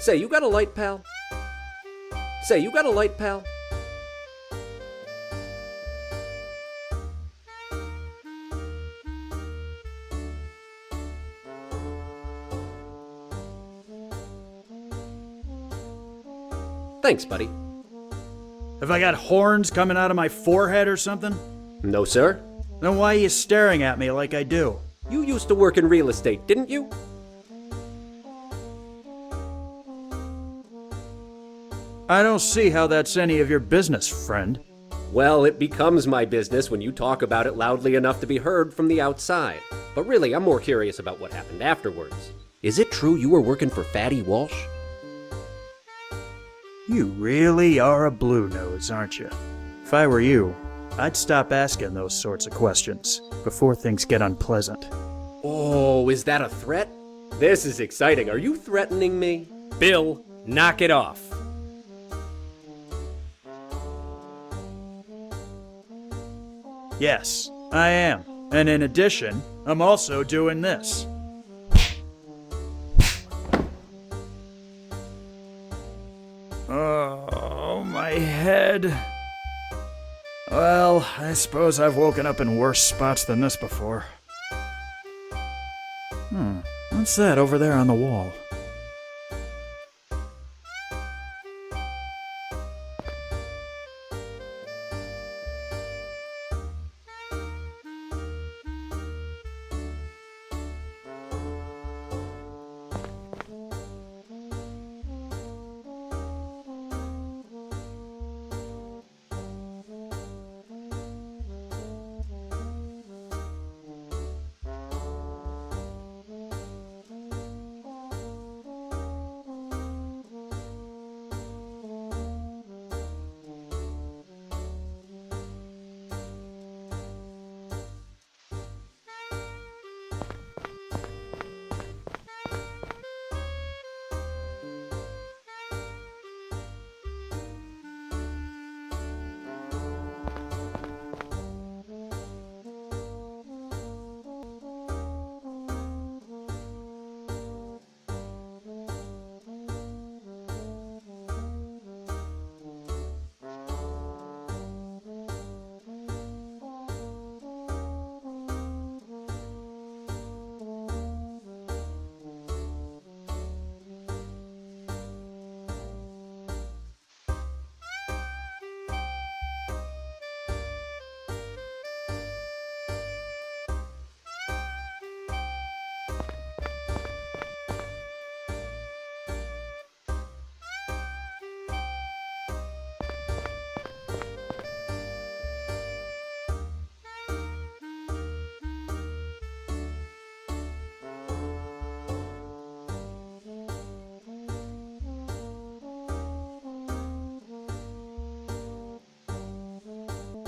Say, you got a light, pal? Say, you got a light, pal? Thanks, buddy. Have I got horns coming out of my forehead or something? No, sir. Then why are you staring at me like I do? You used to work in real estate, didn't you? I don't see how that's any of your business, friend. Well, it becomes my business when you talk about it loudly enough to be heard from the outside. But really, I'm more curious about what happened afterwards. Is it true you were working for Fatty Walsh? You really are a blue nose, aren't you? If I were you, I'd stop asking those sorts of questions before things get unpleasant. Oh, is that a threat? This is exciting. Are you threatening me? Bill, knock it off. Yes, I am. And in addition, I'm also doing this. Oh, my head. Well, I suppose I've woken up in worse spots than this before. What's that over there on the wall?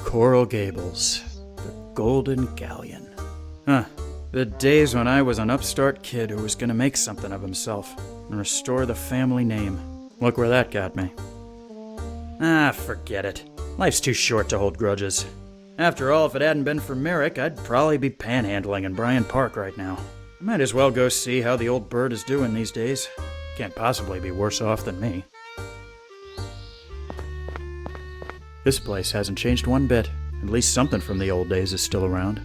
Coral Gables, the Golden Galleon. The days when I was an upstart kid who was gonna make something of himself and restore the family name. Look where that got me. Forget it. Life's too short to hold grudges. After all, if it hadn't been for Merrick, I'd probably be panhandling in Bryan Park right now. I might as well go see how the old bird is doing these days. Can't possibly be worse off than me. This place hasn't changed one bit. At least something from the old days is still around.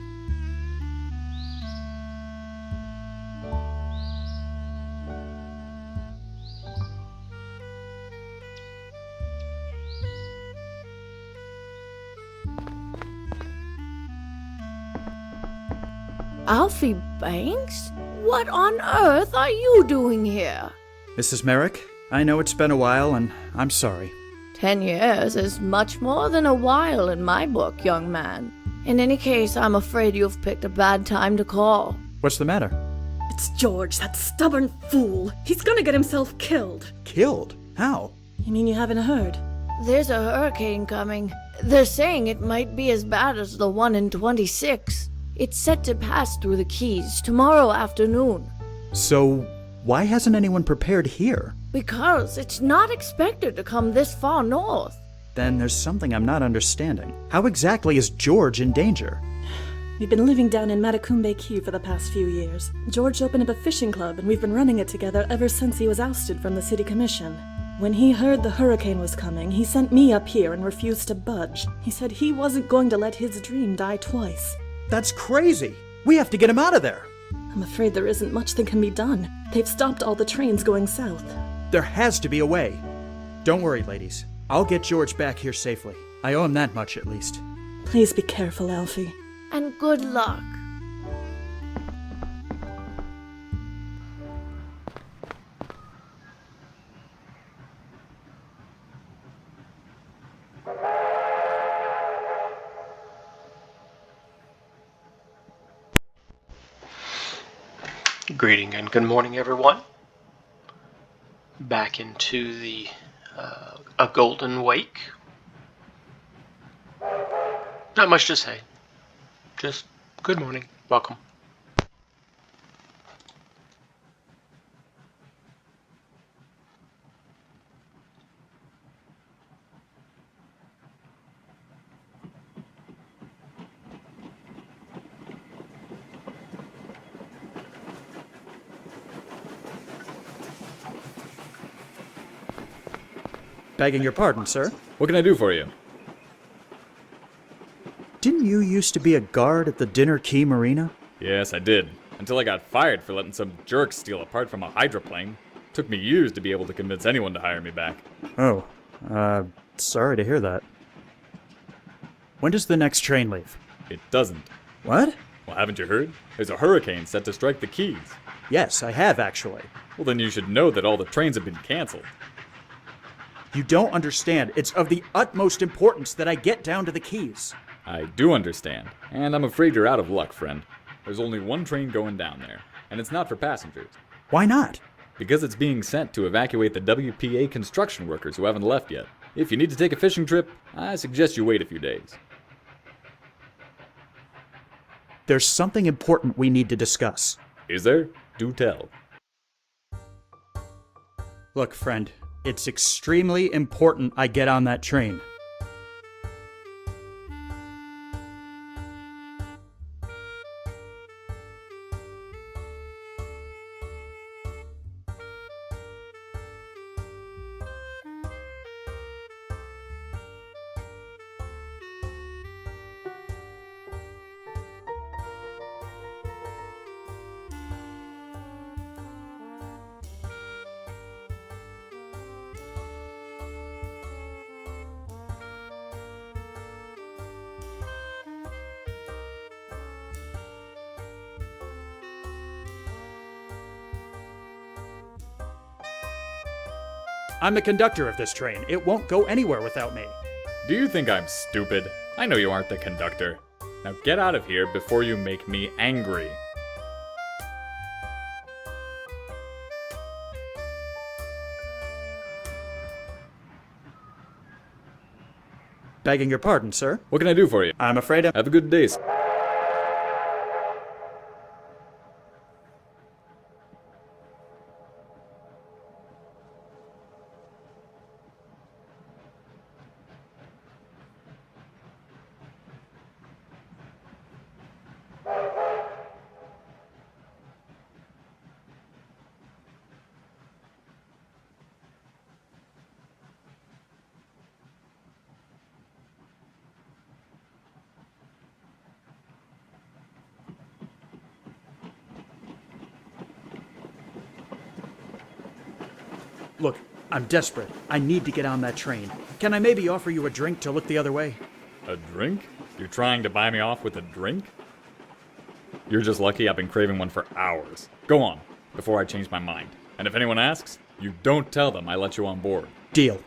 Alfie Banks? What on earth are you doing here? Mrs. Merrick, I know it's been a while, and I'm sorry. 10 years is much more than a while in my book, young man. In any case, I'm afraid you've picked a bad time to call. What's the matter? It's George, that stubborn fool. He's gonna get himself killed. Killed? How? You mean you haven't heard? There's a hurricane coming. They're saying it might be as bad as the one in 26. It's set to pass through the Keys tomorrow afternoon. So, why hasn't anyone prepared here? Because it's not expected to come this far north. Then there's something I'm not understanding. How exactly is George in danger? We've been living down in Matacumbe Key for the past few years. George opened up a fishing club, and we've been running it together ever since he was ousted from the city commission. When he heard the hurricane was coming, he sent me up here and refused to budge. He said he wasn't going to let his dream die twice. That's crazy! We have to get him out of there! I'm afraid there isn't much that can be done. They've stopped all the trains going south. There has to be a way. Don't worry, ladies. I'll get George back here safely. I owe him that much, at least. Please be careful, Alfie. And good luck. Greeting and good morning, everyone. Back into the a golden wake. Not much to say. Just good morning. Welcome. Begging your pardon, sir. What can I do for you? Didn't you used to be a guard at the Dinner Key Marina? Yes, I did. Until I got fired for letting some jerk steal a part from a hydroplane. Took me years to be able to convince anyone to hire me back. Oh, sorry to hear that. When does the next train leave? It doesn't. What? Well, haven't you heard? There's a hurricane set to strike the Keys. Yes, I have actually. Well, then you should know that all the trains have been canceled. You don't understand. It's of the utmost importance that I get down to the Keys. I do understand, and I'm afraid you're out of luck, friend. There's only one train going down there, and it's not for passengers. Why not? Because it's being sent to evacuate the WPA construction workers who haven't left yet. If you need to take a fishing trip, I suggest you wait a few days. There's something important we need to discuss. Is there? Do tell. Look, friend, it's extremely important I get on that train. I'm the conductor of this train. It won't go anywhere without me. Do you think I'm stupid? I know you aren't the conductor. Now get out of here before you make me angry. Begging your pardon, sir. What can I do for you? I'm afraid Have a good day, sir. Look, I'm desperate. I need to get on that train. Can I maybe offer you a drink to look the other way? A drink? You're trying to buy me off with a drink? You're just lucky I've been craving one for hours. Go on, before I change my mind. And if anyone asks, you don't tell them I let you on board. Deal.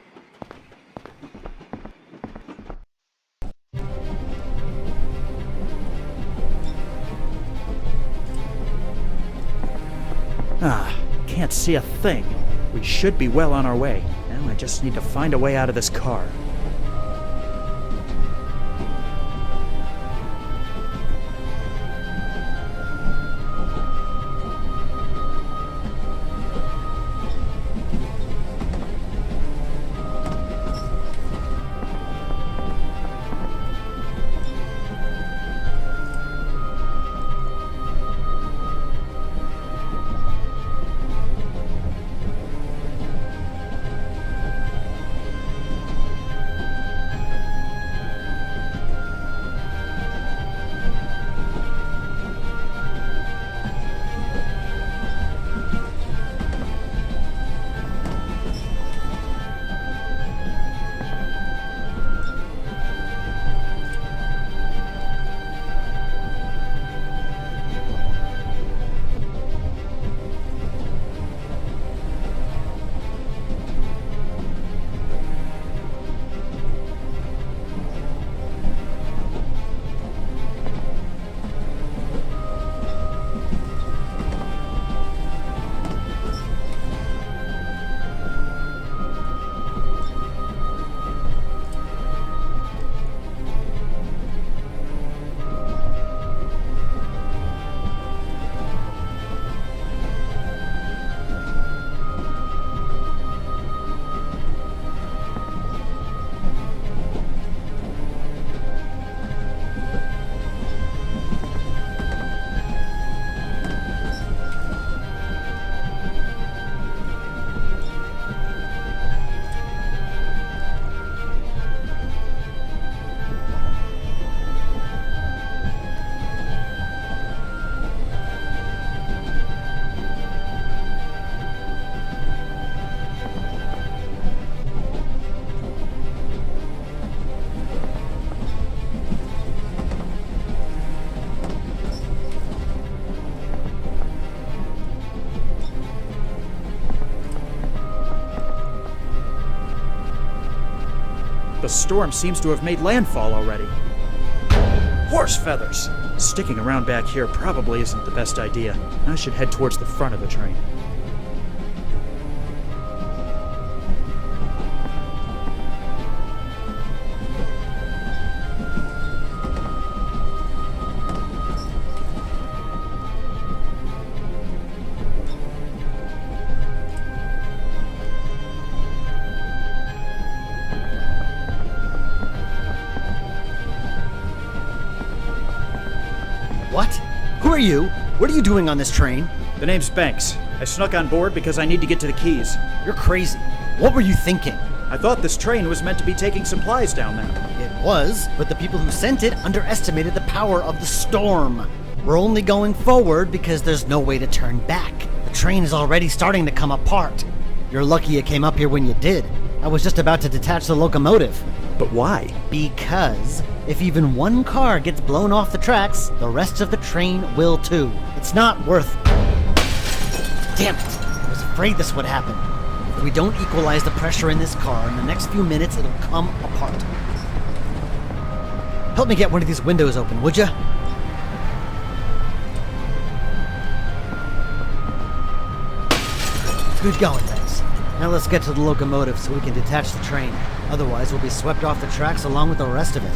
Can't see a thing. We should be well on our way. Now I just need to find a way out of this car. The storm seems to have made landfall already. Horse feathers! Sticking around back here probably isn't the best idea. I should head towards the front of the train. What? Who are you? What are you doing on this train? The name's Banks. I snuck on board because I need to get to the Keys. You're crazy. What were you thinking? I thought this train was meant to be taking supplies down there. It was, but the people who sent it underestimated the power of the storm. We're only going forward because there's no way to turn back. The train is already starting to come apart. You're lucky it came up here when you did. I was just about to detach the locomotive. But why? Because if even one car gets blown off the tracks, the rest of the train will too. It's not worth... Damn it! I was afraid this would happen. If we don't equalize the pressure in this car, in the next few minutes it'll come apart. Help me get one of these windows open, would ya? Good going, thanks. Now let's get to the locomotive so we can detach the train. Otherwise, we'll be swept off the tracks along with the rest of it.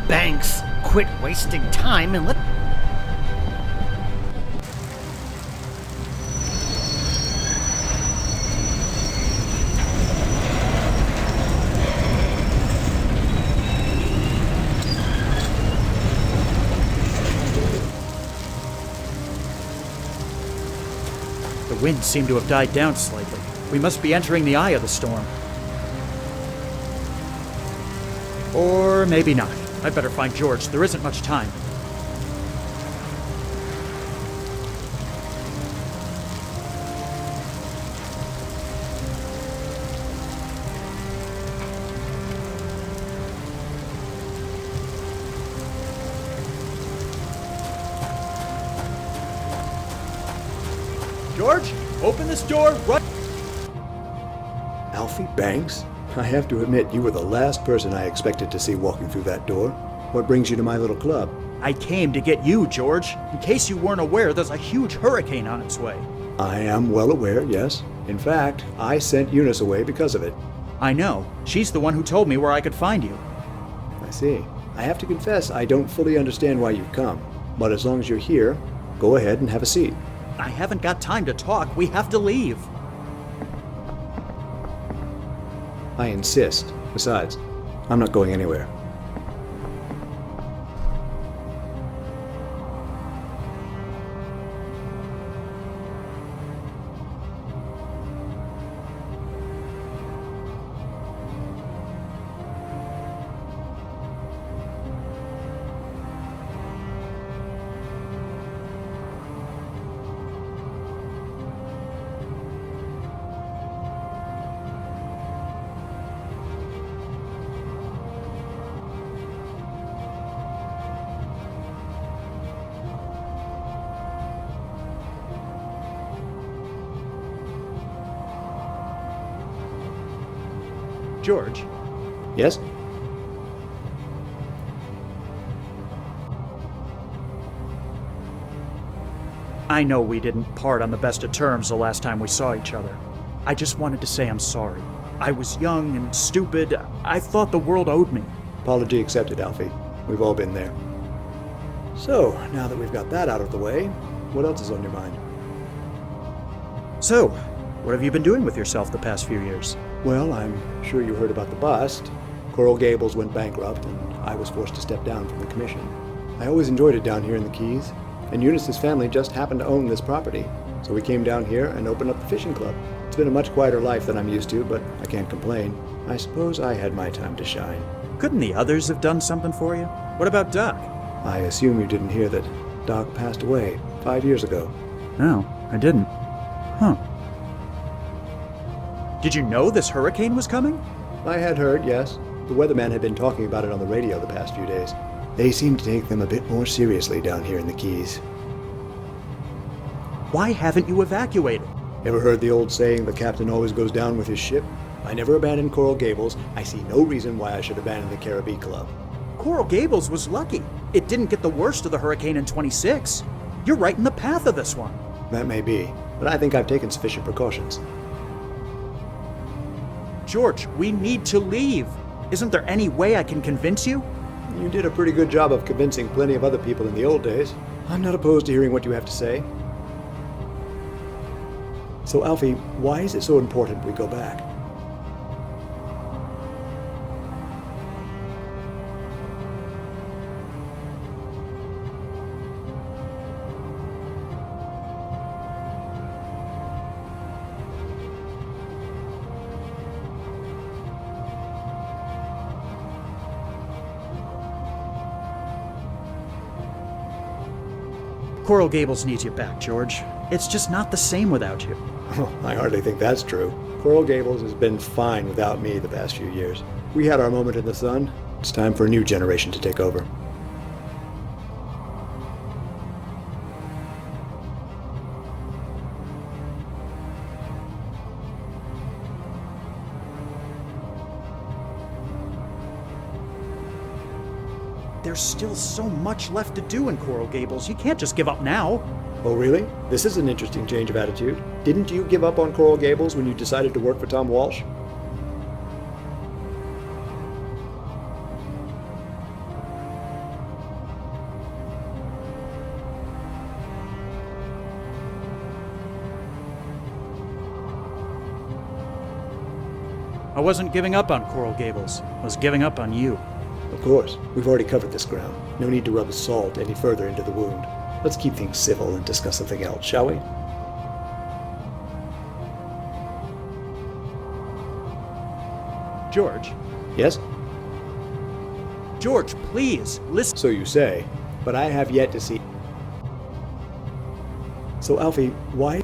Banks, quit wasting time and let... The wind seemed to have died down slightly. We must be entering the eye of the storm. Or maybe not. I'd better find George. There isn't much time. George, open this door right... Alfie Banks? I have to admit, you were the last person I expected to see walking through that door. What brings you to my little club? I came to get you, George. In case you weren't aware, there's a huge hurricane on its way. I am well aware, yes. In fact, I sent Eunice away because of it. I know. She's the one who told me where I could find you. I see. I have to confess, I don't fully understand why you've come. But as long as you're here, go ahead and have a seat. I haven't got time to talk. We have to leave. I insist. Besides, I'm not going anywhere. George? Yes? I know we didn't part on the best of terms the last time we saw each other. I just wanted to say I'm sorry. I was young and stupid. I thought the world owed me. Apology accepted, Alfie. We've all been there. So, now that we've got that out of the way, what else is on your mind? So, what have you been doing with yourself the past few years? Well, I'm sure you heard about the bust. Coral Gables went bankrupt, and I was forced to step down from the commission. I always enjoyed it down here in the Keys, and Eunice's family just happened to own this property. So we came down here and opened up the fishing club. It's been a much quieter life than I'm used to, but I can't complain. I suppose I had my time to shine. Couldn't the others have done something for you? What about Doc? I assume you didn't hear that Doc passed away 5 years ago. No, I didn't. Huh. Did you know this hurricane was coming? I had heard, yes. The weatherman had been talking about it on the radio the past few days. They seem to take them a bit more seriously down here in the Keys. Why haven't you evacuated? Ever heard the old saying, the captain always goes down with his ship? I never abandoned Coral Gables. I see no reason why I should abandon the Caribbean Club. Coral Gables was lucky. It didn't get the worst of the hurricane in 26. You're right in the path of this one. That may be, but I think I've taken sufficient precautions. George, we need to leave. Isn't there any way I can convince you? You did a pretty good job of convincing plenty of other people in the old days. I'm not opposed to hearing what you have to say. So, Alfie, why is it so important we go back? Coral Gables needs you back, George. It's just not the same without you. Oh, I hardly think that's true. Coral Gables has been fine without me the past few years. We had our moment in the sun. It's time for a new generation to take over. There's still so much left to do in Coral Gables. You can't just give up now. Oh, really? This is an interesting change of attitude. Didn't you give up on Coral Gables when you decided to work for Tom Walsh? I wasn't giving up on Coral Gables. I was giving up on you. Of course. We've already covered this ground. No need to rub salt any further into the wound. Let's keep things civil and discuss something else, shall we? George? Yes? George, please, listen. So you say, but I have yet to see... So, Alfie, why...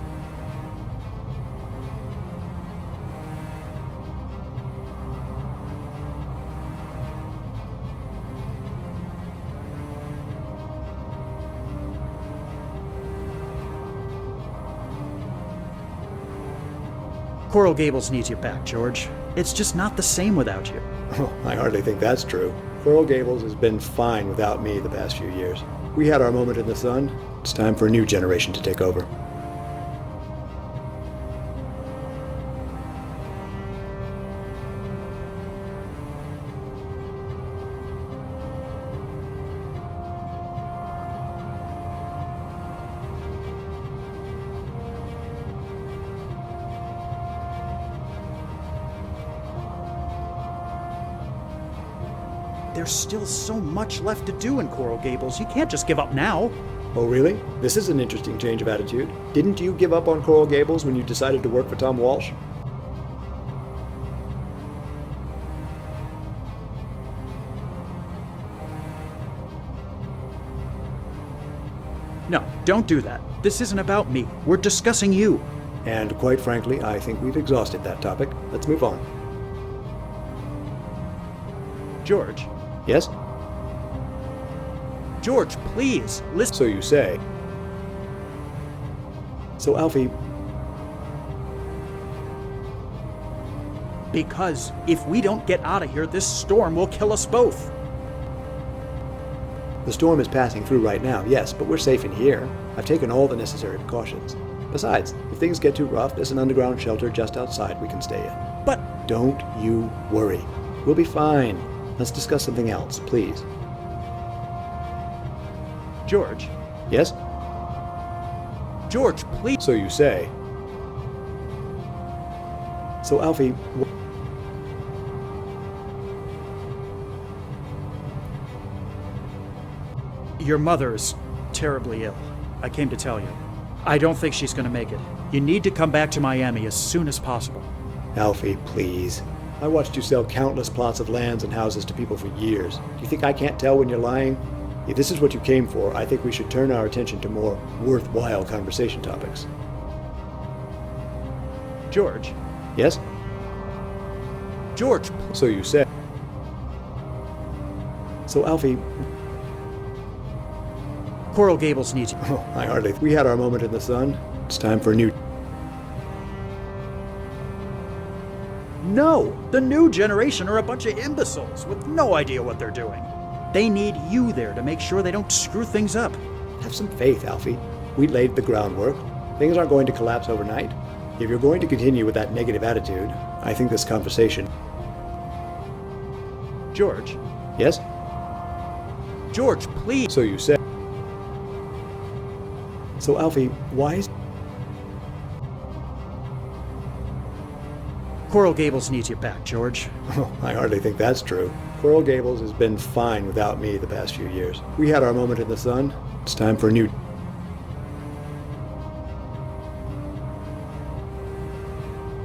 Coral Gables needs you back, George. It's just not the same without you. Oh, I hardly think that's true. Coral Gables has been fine without me the past few years. We had our moment in the sun. It's time for a new generation to take over. There's still so much left to do in Coral Gables. You can't just give up now. Oh, really? This is an interesting change of attitude. Didn't you give up on Coral Gables when you decided to work for Tom Walsh? No, don't do that. This isn't about me. We're discussing you. And quite frankly, I think we've exhausted that topic. Let's move on. George? Yes? George, please, listen. So you say. So, Alfie... Because if we don't get out of here, this storm will kill us both. The storm is passing through right now, yes, but we're safe in here. I've taken all the necessary precautions. Besides, if things get too rough, there's an underground shelter just outside we can stay in. But... Don't you worry. We'll be fine. Let's discuss something else, please. George? Yes? George, please. So you say. So, Alfie... Your mother is terribly ill. I came to tell you. I don't think she's going to make it. You need to come back to Miami as soon as possible. Alfie, please. I watched you sell countless plots of lands and houses to people for years. Do you think I can't tell when you're lying? If this is what you came for, I think we should turn our attention to more worthwhile conversation topics. George? Yes? George, So you said. So, Alfie, Coral Gables needs you. oh, I hardly. We had our moment in the sun. It's time for a new. No! The new generation are a bunch of imbeciles with no idea what they're doing. They need you there to make sure they don't screw things up. Have some faith, Alfie. We laid the groundwork. Things aren't going to collapse overnight. If you're going to continue with that negative attitude, I think this conversation. George. Yes? George, please. So you said. So, Alfie, why is. Coral Gables needs you back, George. Oh, I hardly think that's true. Coral Gables has been fine without me the past few years. We had our moment in the sun. It's time for a new.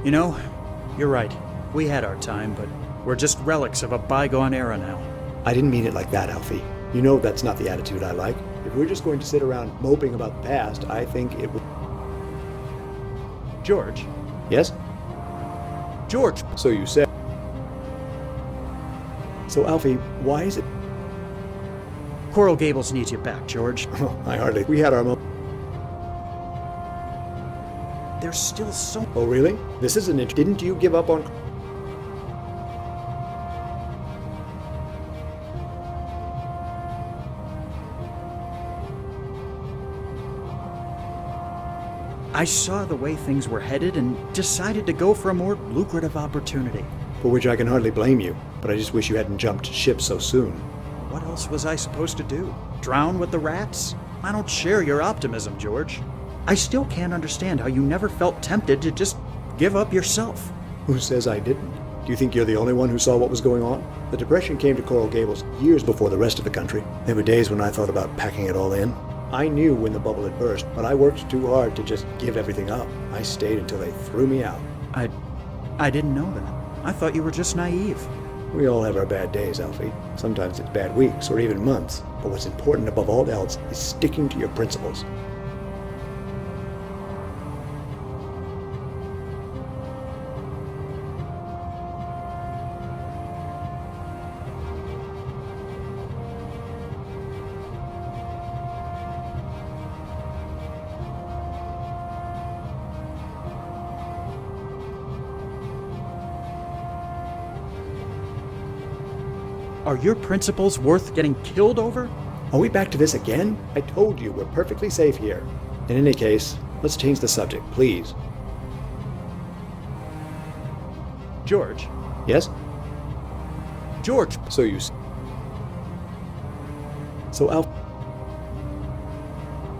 You know, you're right. We had our time, but we're just relics of a bygone era now. I didn't mean it like that, Alfie. You know that's not the attitude I like. If we're just going to sit around moping about the past, I think it would. George. Yes? George. So you said. So, Alfie, why is it. Coral Gables needs you back, George. Oh, I hardly. We had our moment. There's still so. Oh, really? This isn't it. Didn't you give up on. I saw the way things were headed and decided to go for a more lucrative opportunity. For which I can hardly blame you, but I just wish you hadn't jumped ship so soon. What else was I supposed to do? Drown with the rats? I don't share your optimism, George. I still can't understand how you never felt tempted to just give up yourself. Who says I didn't? Do you think you're the only one who saw what was going on? The Depression came to Coral Gables years before the rest of the country. There were days when I thought about packing it all in. I knew when the bubble had burst, but I worked too hard to just give everything up. I stayed until they threw me out. I didn't know that. I thought you were just naive. We all have our bad days, Alfie. Sometimes it's bad weeks or even months. But what's important above all else is sticking to your principles. Are your principles worth getting killed over? Are we back to this again? I told you we're perfectly safe here. In any case, let's change the subject, please. George. Yes? George. So you. So Alf.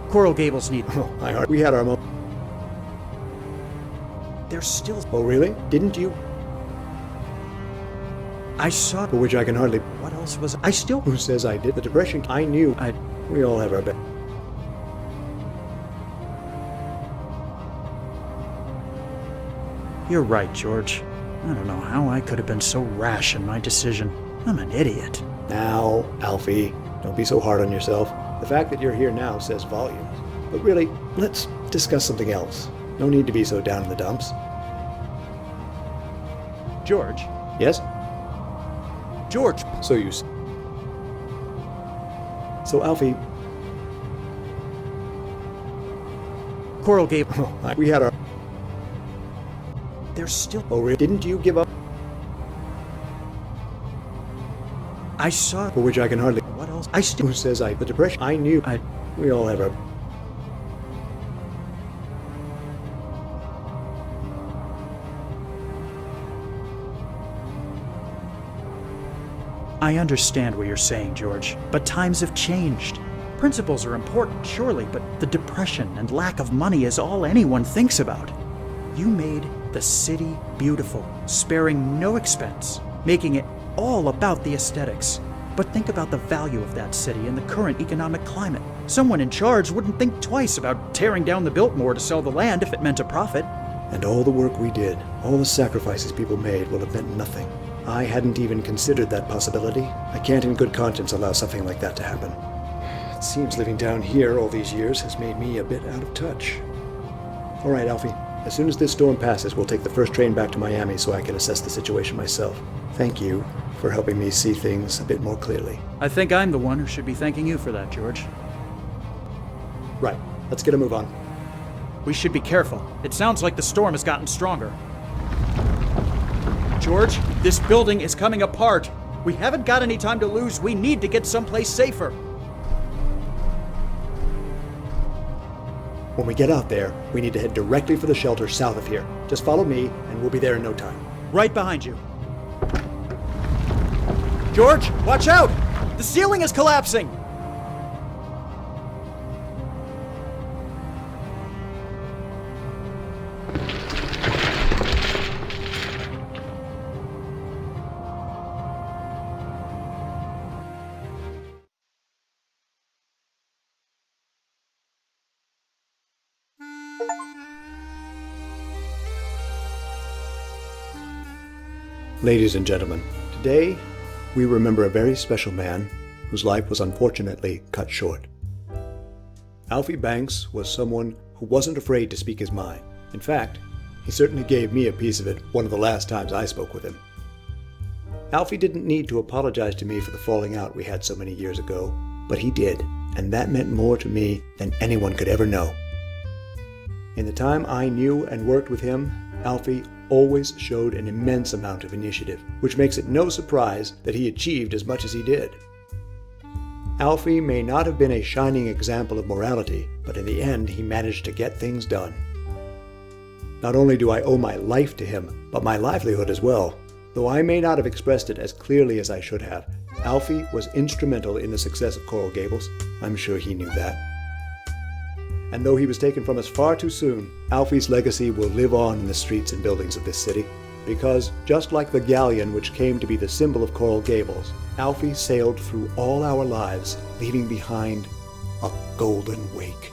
Coral Gables need. Oh, I heard. We had our moment. There's still. Oh, really? Didn't you? I saw. For which I can hardly. What else was I still? Who says I did? The Depression. I knew. We all have our bad. You're right, George. I don't know how I could have been so rash in my decision. I'm an idiot. Now, Alfie, don't be so hard on yourself. The fact that you're here now says volumes. But really, let's discuss something else. No need to be so down in the dumps. George. Yes? George. So you. So Alfie. Coral gave. Oh, we had our. There's still. Oh, really? Didn't you give up? I saw. For which I can hardly. What else? I still. Who says I? The Depression. I knew. We all have our. I understand what you're saying, George, but times have changed. Principles are important, surely, but the depression and lack of money is all anyone thinks about. You made the city beautiful, sparing no expense, making it all about the aesthetics. But think about the value of that city in the current economic climate. Someone in charge wouldn't think twice about tearing down the Biltmore to sell the land if it meant a profit. And all the work we did, all the sacrifices people made will have meant nothing. I hadn't even considered that possibility. I can't in good conscience allow something like that to happen. It seems living down here all these years has made me a bit out of touch. All right, Alfie, As soon as this storm passes, we'll take the first train back to Miami so I can assess the situation myself. Thank you for helping me see things a bit more clearly. I think I'm the one who should be thanking you for that, George. Right, let's get a move on. We should be careful. It sounds like the storm has gotten stronger. George, this building is coming apart. We haven't got any time to lose. We need to get someplace safer. When we get out there, we need to head directly for the shelter south of here. Just follow me, and we'll be there in no time. Right behind you. George, watch out! The ceiling is collapsing! Ladies and gentlemen, today we remember a very special man whose life was unfortunately cut short. Alfie Banks was someone who wasn't afraid to speak his mind. In fact, he certainly gave me a piece of it one of the last times I spoke with him. Alfie didn't need to apologize to me for the falling out we had so many years ago, but he did, and that meant more to me than anyone could ever know. In the time I knew and worked with him, Alfie always showed an immense amount of initiative, which makes it no surprise that he achieved as much as he did. Alfie may not have been a shining example of morality, but in the end he managed to get things done. Not only do I owe my life to him, but my livelihood as well. Though I may not have expressed it as clearly as I should have, Alfie was instrumental in the success of Coral Gables. I'm sure he knew that. And though he was taken from us far too soon, Alfie's legacy will live on in the streets and buildings of this city. Because, just like the galleon which came to be the symbol of Coral Gables, Alfie sailed through all our lives, leaving behind a golden wake.